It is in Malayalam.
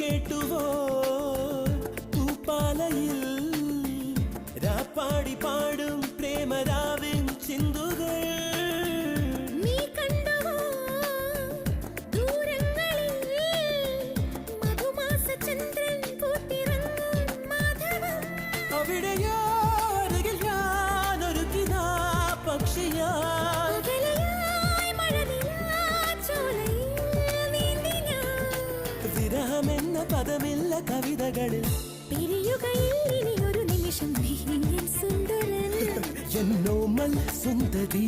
കേട്ടുവോ പൂപ്പാലയിൽ രാപ്പാടി പാടും പ്രേമരാവിൻ ചിന്തുകൾ വിരഹമെന്ന പദമില്ല കവിതകളിൽ പിരിയുകയില്ലൊരു നിമിഷം സുന്ദരൻ എന്നോമൽ സുന്ദരി